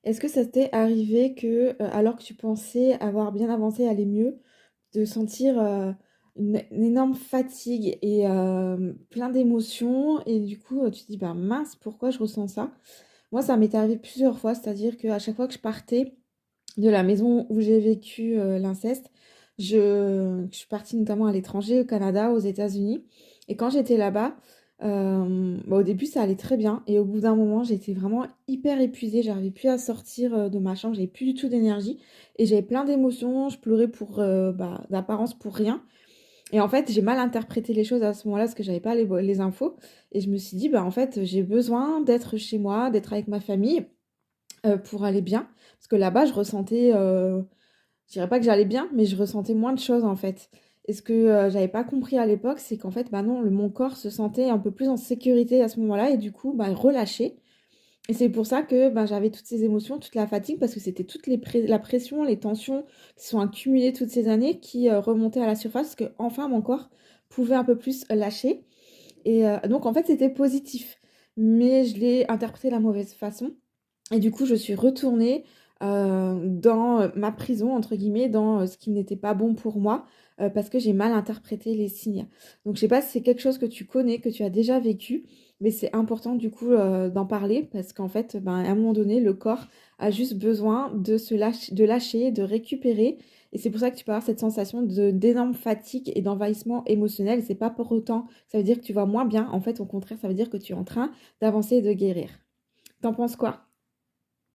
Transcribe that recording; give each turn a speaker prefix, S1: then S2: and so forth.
S1: Est-ce que ça t'est arrivé que, alors que tu pensais avoir bien avancé, aller mieux, de sentir, une énorme fatigue et plein d'émotions et du coup, tu te dis: «Bah, mince, pourquoi je ressens ça?» Moi, ça m'est arrivé plusieurs fois, c'est-à-dire qu'à chaque fois que je partais de la maison où j'ai vécu, l'inceste, je suis partie notamment à l'étranger, au Canada, aux États-Unis et quand j'étais là-bas, bah, au début, ça allait très bien et au bout d'un moment, j'étais vraiment hyper épuisée, j'arrivais plus à sortir, de ma chambre, j'avais plus du tout d'énergie et j'avais plein d'émotions, je pleurais pour, bah, d'apparence pour rien et en fait, j'ai mal interprété les choses à ce moment-là parce que j'avais pas les infos et je me suis dit: «Bah, en fait, j'ai besoin d'être chez moi, d'être avec ma famille, pour aller bien». Parce que là-bas, je ressentais, je dirais pas que j'allais bien, mais je ressentais moins de choses, en fait. Et ce que, j'avais pas compris à l'époque, c'est qu'en fait, bah, non, le mon corps se sentait un peu plus en sécurité à ce moment-là et du coup, bah, relâché. Et c'est pour ça que, ben, j'avais toutes ces émotions, toute la fatigue parce que c'était toute la pression, les tensions qui sont accumulées toutes ces années qui, remontaient à la surface parce qu'enfin mon corps pouvait un peu plus lâcher et donc en fait, c'était positif. Mais je l'ai interprété de la mauvaise façon et du coup, je suis retournée, dans, «ma prison» entre guillemets, dans, ce qui n'était pas bon pour moi, parce que j'ai mal interprété les signes. Donc je sais pas si c'est quelque chose que tu connais, que tu as déjà vécu, mais c'est important du coup, d'en parler parce qu'en fait, ben, à un moment donné, le corps a juste besoin de lâcher, de récupérer et c'est pour ça que tu peux avoir cette sensation d'énorme fatigue et d'envahissement émotionnel. C'est pas pour autant ça veut dire que tu vas moins bien. En fait, au contraire, ça veut dire que tu es en train d'avancer et de guérir. T'en penses quoi?